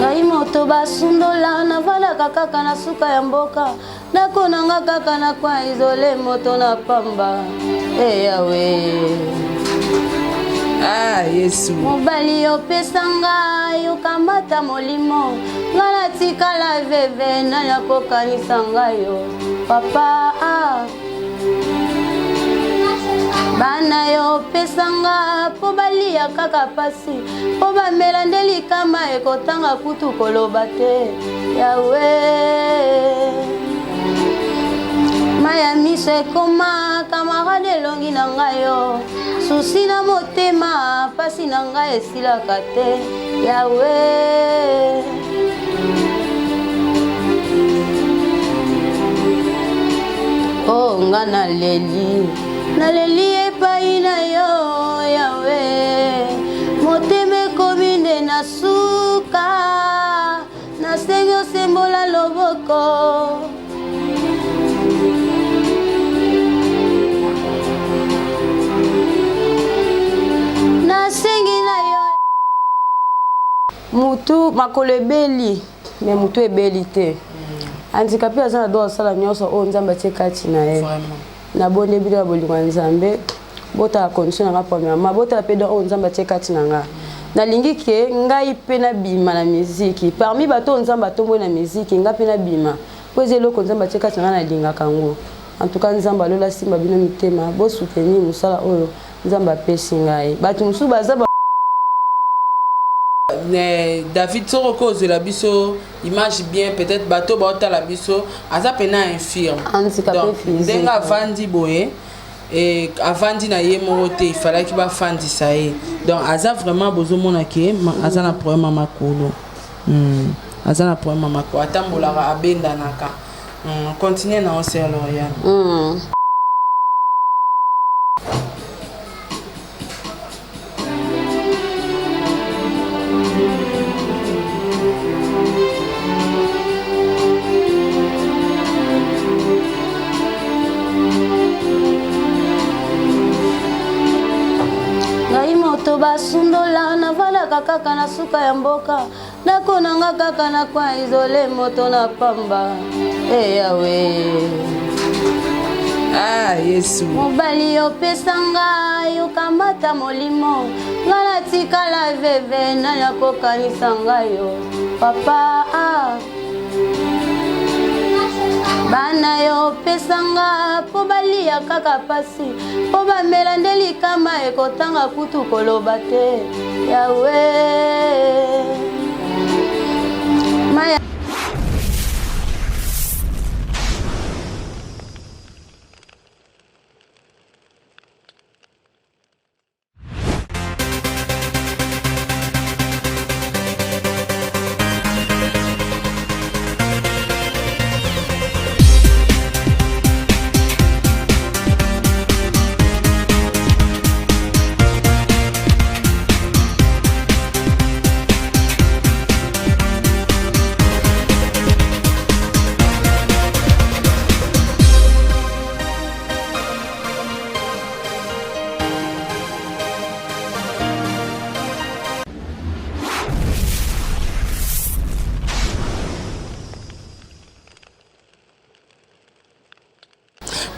ngai moto basundola navalaka kaka na suka ya mboka ndako nanga kaka na kwa izole moto na pamba yawe Yesu mobali opesanga yokamata molimo nga natikala veve nani akokanisa ngai yo papa bana yo pesanga po balia kaka pasi po bamela nde likama ekotanga kutu koloba te yawe maya miso ekoma kamarade elongi na ngai yo susi na motema pasi na ngai esilaka te yawe nga naleli epai na yo yawe motema ekomi nde na suka nasengi osembola loboko nasengi na yo mutu makolo ebeli me mutu ebeli te handicapé aza na droit osala nyonso oyo nzambe atie kati na ye na bonde bino ya bolingo ya nzambe botala condition nanga premièrement botala mpe don oyo nzambe atie kati na nga nalingi ke ngai mpe nabima na miziki parmi bato oyo nzambe atomboli na miziki ngai mpe nabima po eza eloko nzambe atie kati na nga nalingaka yango en tout cas nzambe alola simba bino mitema bosoutenir mosala oyo nzambe apesi ngai bato mosusu baza David Soroko ozela biso image bien peut-être bato baota la biso aza pena infirme handicapé physique ndenga avandi boye et avandi na ye moko te il fallait qu'il va fandisa ye donc aza vraiment bozomona ke aza na problème ya makolo aza na problème ya makolo atambolaka abendanaka continue na Sœur Lauriane. basundola navalaka kaka na suka ya mboka ndako nanga kaka na kwa izole moto na pamba yawe Yesu mobali opesanga yokamata molimo nga natikala veve nani akokanisa ngai yo papa bana yo pesanga po balia kaka pasi po bamela nde likama ekotanga kutu koloba te yawe maya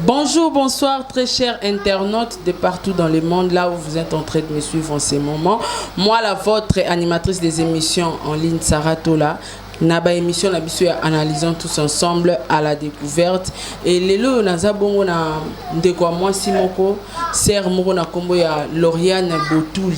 Bonjour, bonsoir, très chers internautes de partout dans le monde, là où vous êtes en train de me suivre en ce moment. Moi, la votre animatrice des émissions en ligne, Sarah Tola. Naba émission na biso ya analysons tous ensemble à la découverte et lelo naza bongo na ndeko moi simoko ser moko na kombo ya Lauriane Botuli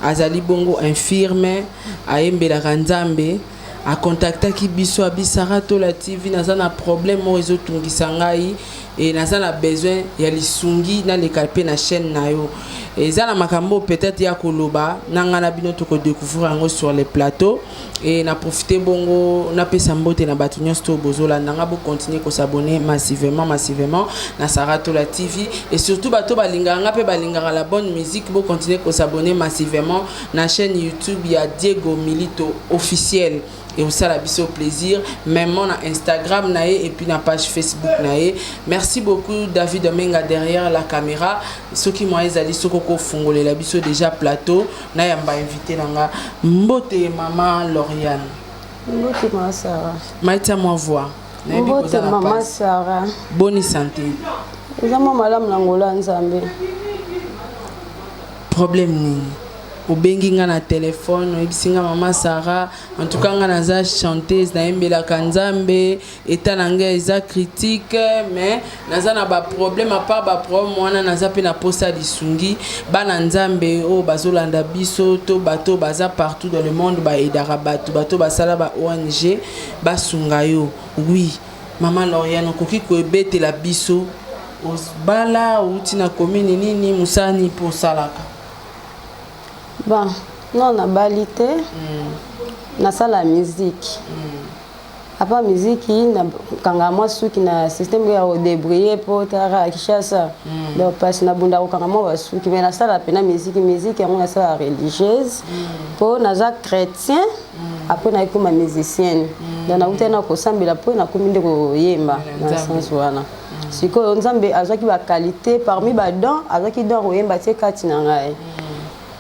azali bongo infirme ayembela kanzambe a contactaki biso abisara Tola TV naza na problème mo ezotungisa ngai et naza na besoin ya lisungi na lekalpe na chaîne na yo et za na makambo peut-être ya koloba nanga na bino to ko découvrir yango sur les plateaux et na profiter bongo na pesa mbote na batu nyonso bozola nanga bo continuer ko s'abonner massivement na Sarah Tola TV et surtout bato balinganga pe balingara la bonne musique bo continuer ko s'abonner massivement na chaîne YouTube ya Diego Milito officiel. et aussi la biso plaisir même na Instagram nae et puis na page Facebook nae. Merci beaucoup David Omenga derrière la caméra. Ceux qui m'ont ezali sokoko fongole la biso déjà plateau na yamba invité nanga mbote maman Lauriane. Mbote maman Sarah. Maïtia moi voix. Mbote maman Sarah. Bonne santé. Ezama malamu na ngola nzambe. Problème ni. Obengi nga na téléphone, oyebisinga maman Sarah, en tout cas nga naza chanteuse na yembela kanzambe, état nanga eza critique, mais naza na ba problème à part ba problème wana naza pe na posa lisungi, bana nzambe o bazolanda biso to bato baza partout dans le monde ba edara bato basala ba ONG basunga yo. Oui, maman Lauriane okoki ko ebete la biso bala uti na commune nini musani po salaka. Bon, non, na balité, na la musique. Après musique, na kanga moi suki na système ya débrouiller pour tara kishasa. Donc parce na bunda ko kanga moi suki mais na sala pena musique on a ça religieuse. Pour na za chrétien, après na ko ma musicienne. Donc na utena ko sambela pour na ko minde ko yemba na sens wana. Siko nzambe azaki ba qualité parmi ba dons, azaki don ko yemba te kati na ngai.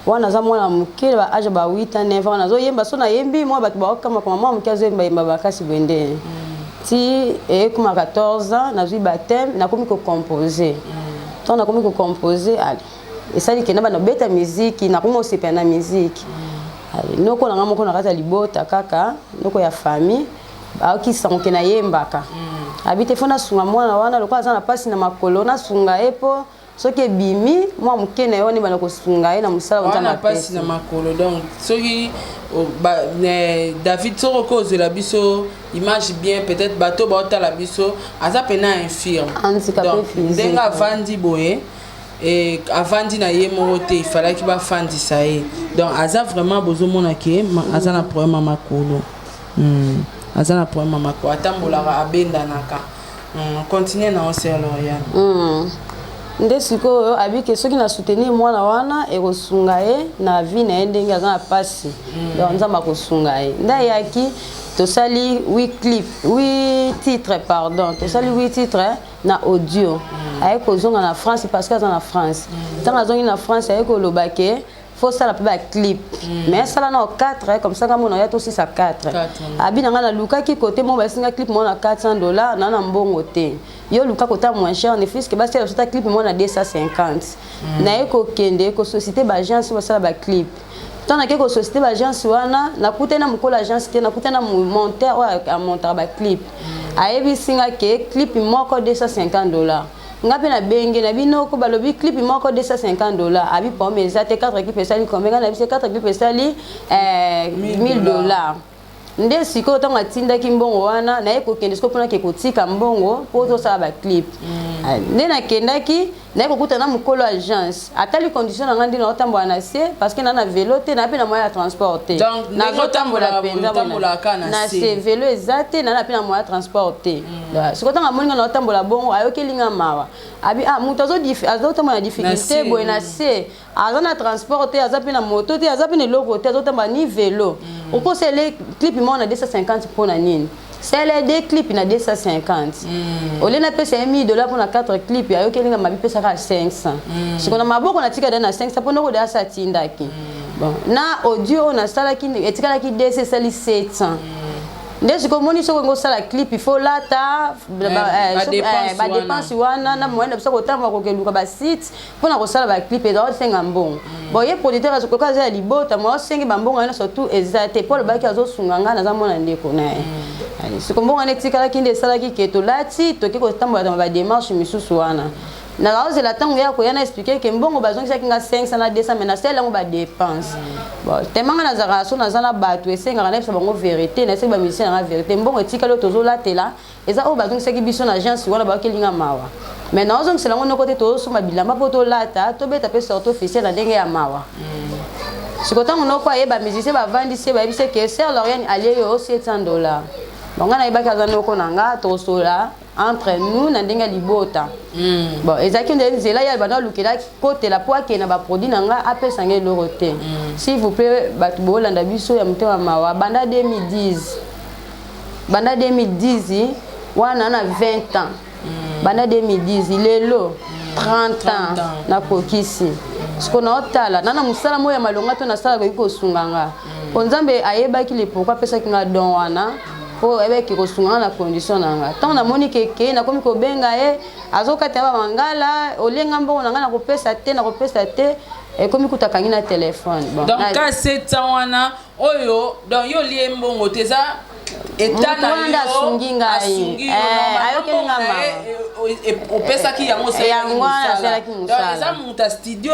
Wana za mwana mukile ba age ba 8 ans 9 ans nazo yemba so na yembi moi ba kama mama mukile zo yemba bakasi bwende ti kuma 14 ans nazo baptême na komi ko composer to na komi ko composer ali esali kenda ba no beta musique na komo sepa na musique ali noko na ngamoko na kata libota kaka noko ya famille ba ki sanke na yembaka habite fona sunga mwana wana lokwa za na pasi na makolo na sunga epo soki bimi moi mukene yoni bana ko sunga na musala on a pas na makolo donc soki David soro cause la biso image bien peut-être bateau ba ota la biso aza pena infirme handicapé physique denga vandi boye et avandi na ye mote il fallait qu'il va fandi ça y donc aza vraiment bozo mona ke aza na problème makolo aza na problème makolo atambola abenda naka continue na Sœur Lauriane. Nde siko abike soki na soutenir mwana wana e kosunga ye na vie na ndenge aza na pasi donc nzamba kosunga ye nda yaki tosali 8 titres pardon tosali 8 titres na audio ay kozonga na France parce que aza na France tant azongi na France ay ko lobake faut ça la clip mais ça là na 4 comme ça comme on a aussi ça 4 abi na na luka ki côté mon ba singa clip mo na $400 na na mbongo te yo luka kota moins cher en effet que ba c'est la clip mo na 250 na eko kende ko société ba agence ba ça ba clip tant na ko société ba agence wana na kutena mko la agence te na kutena monteur wa monter ba clip ayebi singa ke clip moko $250 ngapi na benge na bino ko balobi clip moko $250 abi pomme ezate 4 clips esali combien na bise 4 clips esali $1000 nde siko tonga tinda ki mbongo wana na eko kende siko pona ke kotika mbongo po to sala ba clip nde na kendaki na eko kutana mukolo agence atali condition nga ndi na otambola na se parce que na vélo te na pe na moyen ya transporter na otambola penza na se vélo ezate na pe na moyen ya transporter siko tonga moninga na otambola bongo ayokelinga mawa abi mutu azotambola na difficulté boye na se aza na transporter aza pe na moto te aza pe na eloko te azotambola ni vélo okosele clip mo na 250 pour na nini c'est les 2 clips na 250 au lieu na pesa $1000 pour na 4 clips ayo kelinga mabi pesa ka 500 siko na maboko na tika na 500 pour ndoko da sa tindaki bon na audio na sala ki etikala ki DC sali 700 nde siko moni soko ngo sala clip il faut lata ba dépense wana na moyen de soko tamba ko keluka ba site pour na ko sala ba clip et dans 5 mbongo bon ye producteur azo ko za libota mo 5 mbongo na surtout exacte pour le baki azo sunganga na za mona ndeko na ye siko mbongo na tikala ki nde sala ki keto lati to ki ko tamba ba démarche misusu wana na raose la tango ya ko yana expliquer que mbongo bazongi sa kinga 500 na 200 mais na sela ngo ba dépense bon tellement na zara so na zana bato esenga na bango vérité na se ba musicien na vérité mbongo etikalo tozo latela eza o bazongi sa ki biso na agence wana ba kelinga mawa mais na ozongi sela ngo nokote to so mabilamba poto lata to beta pe sorto officiel na ndenge ya mawa siko tango noko ayeba musicien ba vandi se ba bise que Sœur Lauriane allié yo $700 bon ngana ibaki azana noko nanga to sola entre nous na ndenge libota bon ezaki nzela ya bana lukela côté la poa ke na ba produit nanga apesa ngai loroté s'il vous plaît batu bolanda biso ya mutema mawa banda 2010 wana na 20 ans banda 2010 lelo 30 ans na kokisi siko na otala nana musala moya malonga to na sala ko sunganga onzambe ayebaki le pourquoi pesa kinga don wana po ebeki ko sunganga na condition nanga tant na moni keke na komi ko benga azokata ba mangala olenga mbongo nanga na kopesa te e komi kutakangi na téléphone bon donc ka 7 ans wana oyo donc yo liembongo teza etana yo asungi ngai ayokelinga mama opesaki yango musala eza muta studio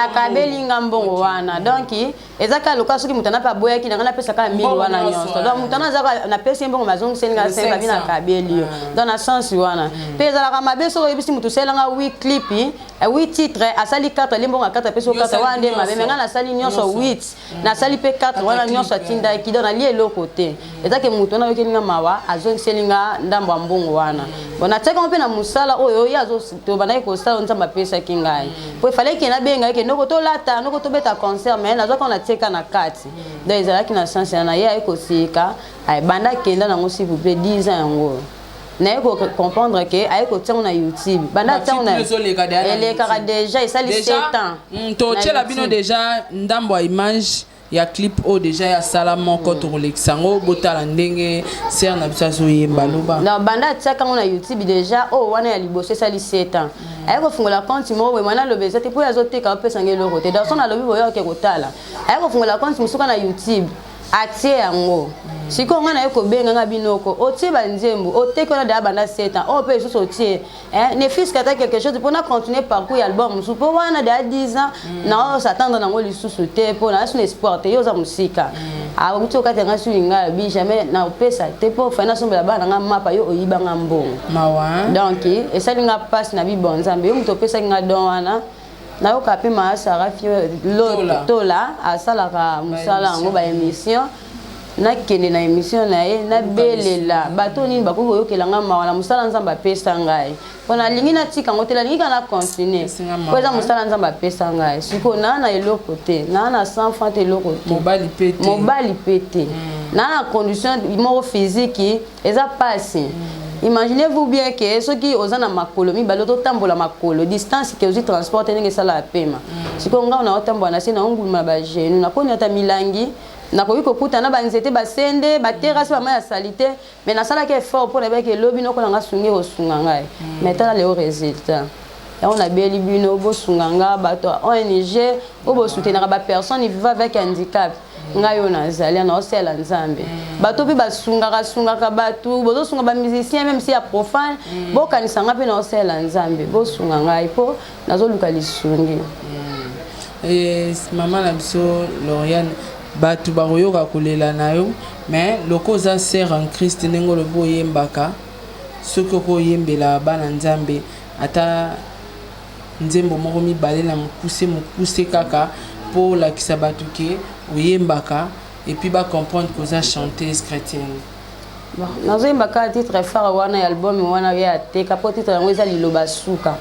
akabelinga mbongo wana donc ezaka loka soki mutu anapa boyaki nanga napesaka 1000 wana nyonso donc mutu anazaka napesi mbongo mazongiselinga 5 bina kabeli yo donc na sens wana mpe ezalaka mabe soki oyebisi mutu osalelanga 8 clip 8 titre asali 4 limbongo 4 apesi 4 wana nde mabe menga nasali nyonso 8 nasali mpe 4 wana nyonso atindaki donc nalie eloko te ezake mutu wana yokelinga mawa azongiselinga ndambo ya mbongo wana bon nateka mpe na musala oyo ye azobandaki kosala nzambe apesaki ngai po efalaki nabenga eke ndoko tolata ndoko tobeta concert mais nazwaka nateka na kati donc ezalaki na sanse na ye ayekosika banda akenda nango s'il vous plaît 10 ans yango naye comprendre ke aye kotiango na YouTube banda tiango na elekaka déjà esali 7 ans totiela bino déjà ndambo ya image ya clip o déjà ya sala moko to koleksango botala ndenge ser na biso azoyemba loba non banda tiaka ngo na YouTube déjà o wana ya liboso esali 7 ans aye kofungola compte moko mwana lobeza te po azoteka opesa ngelo loko te dans son alobi boyo ke kotala aye kofungola compte musuka na YouTube atie yango siko ngana yeko benga nga binoko otie banzembo oteki ona da banda 7 ans o pe susu otie ne fils kata quelque chose pour na continuer parcours album supo wana da 10 ans na o s'attendre nango lisusu te po na sun espoir te yoza musika a uto kata nga sulinga bi jamais na opesa te po fana sombela bana nga mapa yo oyibanga mbongo mawa donc esalinga passe na bi bonzambe yo muto pesa nga don wana na yo kape ma sara fio tola asalaka musala ngo ba émission na kende na émission na ye na belela bato nini bakoko yokelanga mawa na musala nzamba apesa ngai pona lingi na tika ngotela lingi kana continuer po eza musala nzamba apesa ngai siko na eloko te na 100 francs te eloko te mobali pete na condition moko physique eza pasi. Imaginez-vous bien que ceux qui osent na makolo mi baloto tambola makolo distance que osi transport ndenge sala pema siko nga na otambola na sina nguluma ba genu na koni ata milangi na koyi kokuta na banzete basende ba terrasse ba ya salite mais na sala ke fort pour na ke lobi no ko nga sungi osunga ngai mais tala le résultat on a bien libino bo sunga nga bato ONG obo soutenir ba personne vivant avec handicap ngayo nazali na osela nzambe bato pe basungaka bato bozosunga ba musicien même si ya profane bokanisa nga pe na osela nzambe bosunga ngai po nazoluka lisungi mama na biso Lauriane bato bakoyoka kolela na yo mais loko za sœur en Christ ndenge lobo yembaka soki okoyembela bana nzambe ata nzembo moko mibale na mokuse kaka pour la kisabatu ke oyembaka et puis ba comprendre que ça chanteuse chrétienne bon nazoyembaka titre phare wana ya album wana ya teka po titre yango eza liloba suka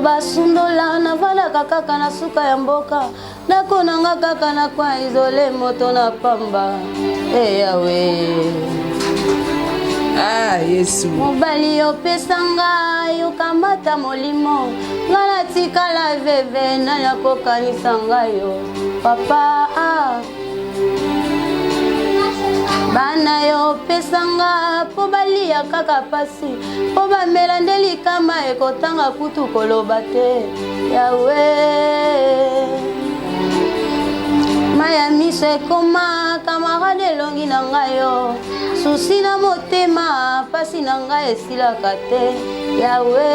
basundola na valaka kaka na suka ya mboka nakonanga kaka na kwa izole moto na pamba yawe Yesu mobali opesanga yokamata molimo nga natikala veve nani akokanisa ngayo papa bana yo pesanga po balia kaka pasi po bamela nde likama ekotanga kutu koloba te yawe maya miso ekoma kamarade elongi na ngai yo susi na motema pasi na ngai esilaka te yawe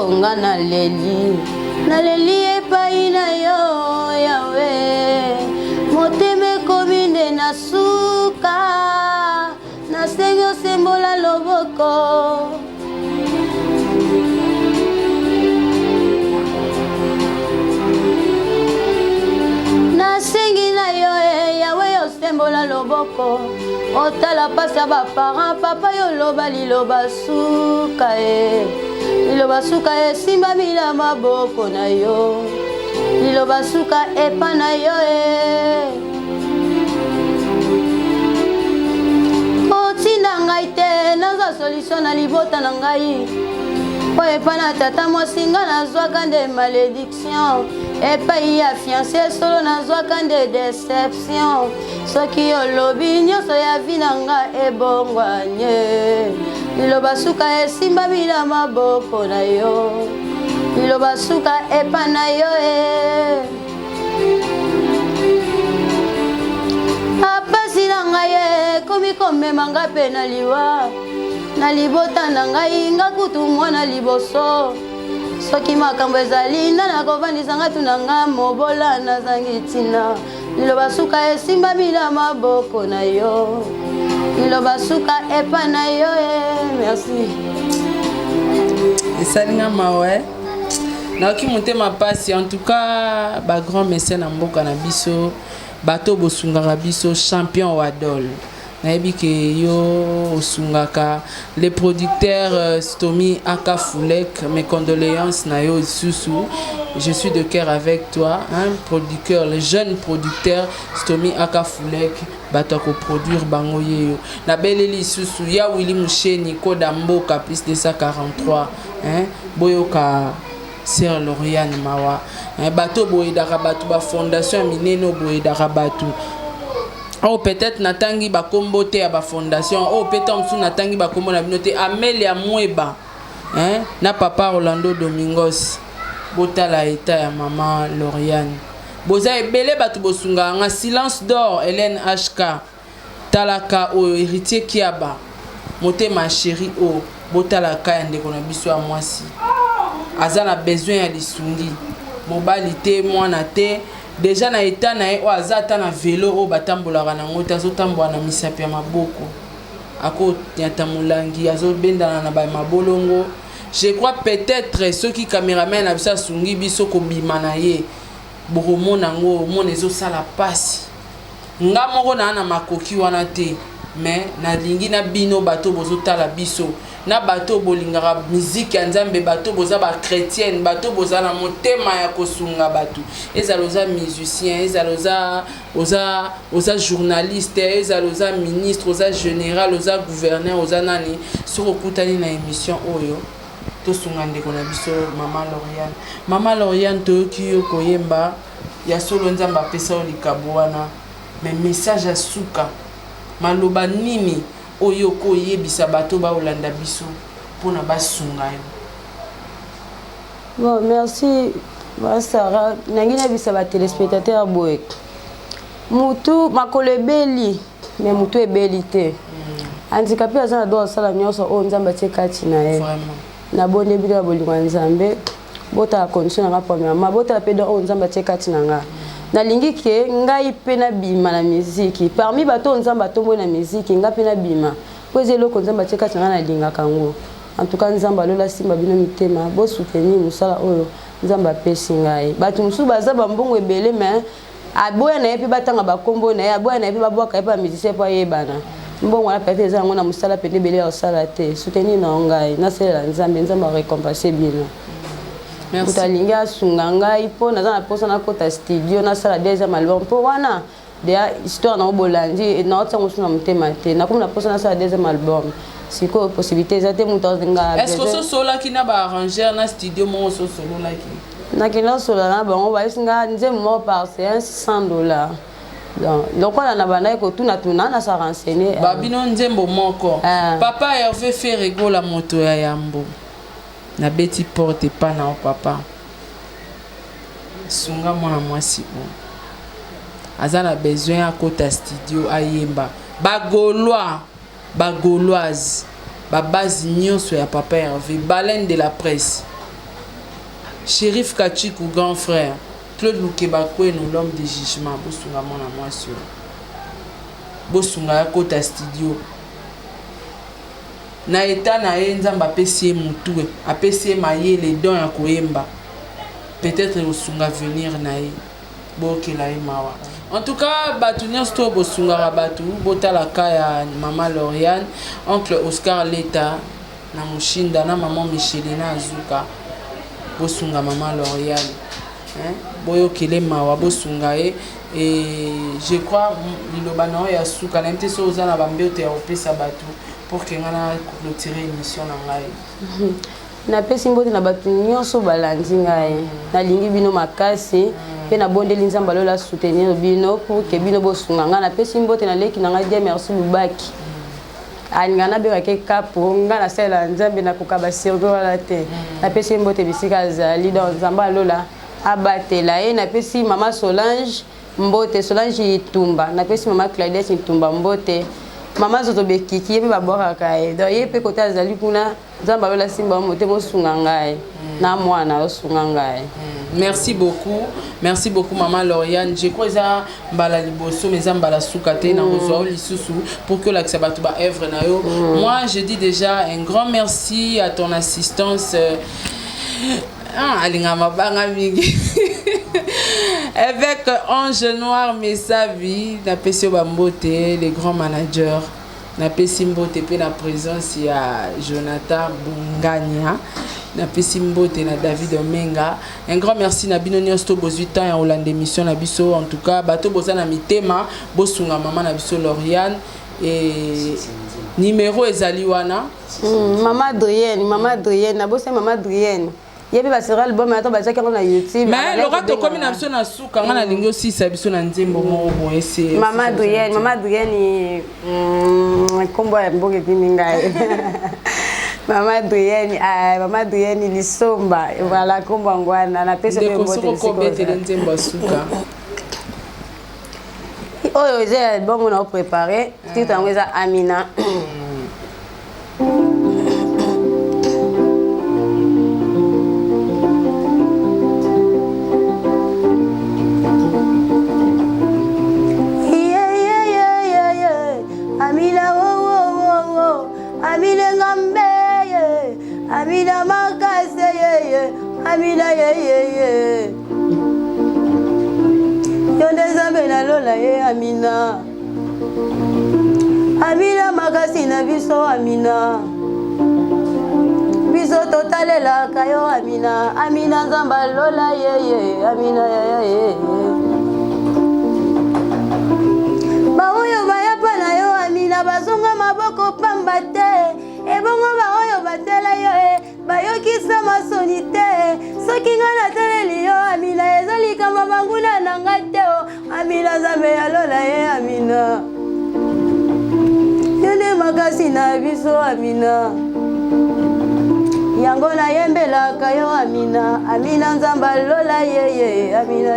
nga naleli naleli epai na yo yawe motema ekomi nde na suka nasengi osembola loboko nasengi na yo yawe osembola loboko otala pasi ya baparent papa yoloba liloba suka liloba suka esimbami na maboko na yo liloba suka epa na yo otinda ngai te nazwa solution na libota na ngai po epa na tata mosinga nazwaka nde malédiction epai ya fiancé solo nazwaka nde déception soki olobi nyonso ya vi na nga ebongwanye liloba suka esimbami na maboko na yo liloba suka epa na yo apasi na ngai ekomi komema nga mpe na liwa na libota na ngai nga kutu mwana liboso soki makambo ezali nda nakovandisa nga tuna nga mobola nazangi ntina liloba suka esimbami na maboko na yo liloba suka epa na yo merci esalinga mawe naoki motema pasi en tout cas bagrand mécène na mboka na biso bato bosungaka biso champion wadol nayebi ke yo osungaka les producteurs Stomy Aka Foulek mes condoléances na yo isusu je suis de cœur avec toi hein producteur les jeunes producteurs Stomy Aka Foulek bato ko produire bango yeyo na beleli isusu ya Willy Musheni Koda Mboka plus de 143 hein boyoka Sœur Lauriane Mawa bato boyedaka bato ba fondation mineno boyedaka bato oh peut-être natangi ba kombo te ya ba fondation oh peut-être msu natangi ba kombo na binote Amelia Mweba hein na papa Orlando Domingos botala eta ya maman Lauriane boza ebele bato bosunga nga silence d'or Hélène HK talaka o héritier Kiaba moté ma chérie o botala ka ndeko na biso ya mwasi azana besoin ya lisungi mobali te mwana te déjà na état na o azata na vélo o batambolaka na ngota azotambola na misapi ya maboko ako nyata mulangi azobendana na ba mabolongo je crois peut-être ceux qui caméraman na biso sungi biso ko bima na ye boromona ngo mona ezosala pasi nga moko na makoki wana te mais na lingi na bino bato bozotala biso na bato bolingaka musique ya nzambe bato boza ba chrétienne bato boza na motema ya kosunga bato ezaloza musicien ezaloza oza journaliste ezaloza ministre oza général oza gouverneur oza nani soko kutani na émission oyo tosunga ndeko na biso mama Lauriane toyoki yo koyemba ya solo nzambe apesa likabo wana mais message ya suka maloba nini oyo ko yebisa bato ba olanda biso pona basunga yo. Bon merci Sarah nangina bisa ba téléspectateurs boy mutu makolo ebeli mais mutu ebeli te handicapé azana do sala nyoso o nzamba tekati na ye na bonde bila bolinga nzambe bota condition na premièrement bota pe do o nzamba tekati na nga na lingi ke ngai pe na bima na musique parmi bato nzamba tombo na musique nga pe na bima poze loko nzamba tekati na linga kango en tout cas nzamba lola simba bino mitema bo soutenir musala oyo nzamba pesi ngai bato musu baza bambongo ebele mais aboya na yepi batanga bakombo na ye aboya na yepi babwaka yepa musicien po yebana mbongo na pete eza ngo na musala pete bele ya sala te soutenir na ngai na sela nzambe nzamba récompenser bino. Merci. Utalinga sunga ngai po naza na posa na kota studio na sala deuxième album po wana de histoire na bolandi na otsango suna mutema te na comme na posa na sala deuxième album siko possibilité za te mutozinga. Est-ce que ce sola ki na ba arranger na studio mo so solo la ki na kina sola na bango ba isinga nzembo mo par c'est $100 donc on a bana ko tuna na sa renseigner babino nzembo moko papa Hervé fait rigoler la moto ya Yambo na beti porte pas na papa sunga mwana mwasi o azana besoin à kota studio ayemba bagauloise ba base nyonso ya papa Hervé baleine de la presse Shérif Kachik ou grand frère. Claude Loukebakwe, nous l'homme de jugement. Bosunga mon amour sur. Bosunga kota studio. Na eta na nzamba pesi mutu. Apesi maye les dons ya koemba. Peut-être bosunga venir na ye. Bokela ye mawa. En tout cas, Batunias to bosunga rabatu. Botala kaya maman Lauriane, oncle Oscar Leta, na mushinda na maman Michelina Azuka. Bosunga maman Lauriane. Boyo kele mawa bosunga et je crois lilobana ya suka na mte so za na bambeote ya opesa batu pour que ngana clôturer émission na ngai na pesi mbote na batu nyonso balandi ngai na lingi bino makasi pe na bondeli nzamba lola soutenir bino pour que bino bosunga ngana pesi mbote na leki na ngai dia merci Lubaki alingana beka ke kapo ngana sela nzambe na kokaba sirgo wala te na pesi mbote bisika za leader nzamba lola abatela ye na pesi mama Solange mbote Solange Itumba na pesi mama Claudette Itumba mbote mama zoto bekiki ye pe babora kae do ye pe kota zali kuna nzamba lola simba mote mo sunga ngai na mwana osunga ngai. Merci beaucoup maman Lauriane. Je crois ça mbala liboso mais mbala soukate na rozwa lisusu pour que l'accès ba œuvre na yo. Moi je dis déjà un grand merci à ton assistance alingama banga mingi avec Ange Noir Messavi na pesi bambote les grands managers na pesi mbote pe na présence ya Jonathan Bungania na pesi mbote na David Omenga. Un grand merci na bino nyonso bozwi temps ya Hollande émission na biso. En tout cas bato boza na mitema bosunga maman na biso Lauriane et numéro ezali wana maman Adrienne na bosse maman Adrienne yebi basera album ato bazaki na YouTube mais le rato comme na biso na suka ngana lingi aussi sa biso na nzembo mo bo ese maman Adrienne kombo ya mboke kimingai Maman Adrienne Lisomba voilà kombo ngwana na pesa de mbote ko betele nzembo suka oyo j'ai album on a préparé tout en weza Amina Amina ngambe Amina makase Amina Yonde zambe na lola Amina Amina makasi na biso Amina biso totalela kayo Amina zamba lola Amina Baoyo bayapa na yo Amina bazonga maboko pamba te ebongo baoyo batela yo bayokisa masoni te soki nga nateleli yo Amina ezali kama banguna na nga te Amina zambe ya lola Amina yonde makasi na biso Amina yango na yembelaka yo Amina nzamba lola Amina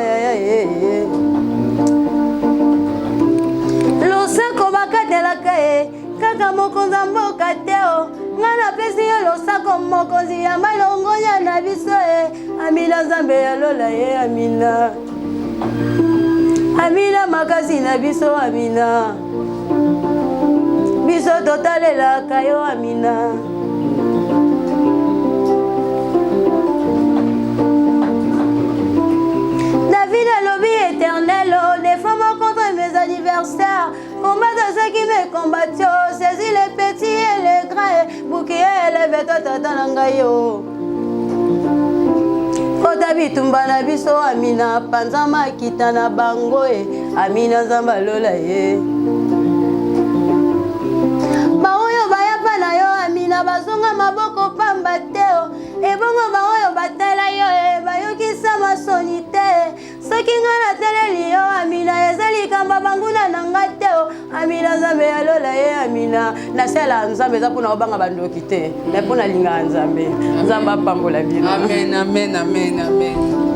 losako bakatelaka kaka mokonza mboka teo ngana pesi yo losako mokonzi ya malongonya na biso Amina zambe ya lola Amina makasi na biso biso totalelaka yo Amina David alobi éternel défends-moi contre mes adversaires combattre ceux qui me combattent saisis les petits et les grands bouclier lève-toi tata na ngai yo kota bitumba na biso Amina panza makita na bango Amina nzamba lola baoyo bayapa na yo Amina bazonga maboko pamba te ebongo baoyo batela yo bayokisa masoni te soki nga nateleli yo Amina ezali kamba banguna na nga te Amina nzambe ya lola Amina nasala nzambe eza mpona obanga bandoki te me mpona lingaka nzambe apambola bino amen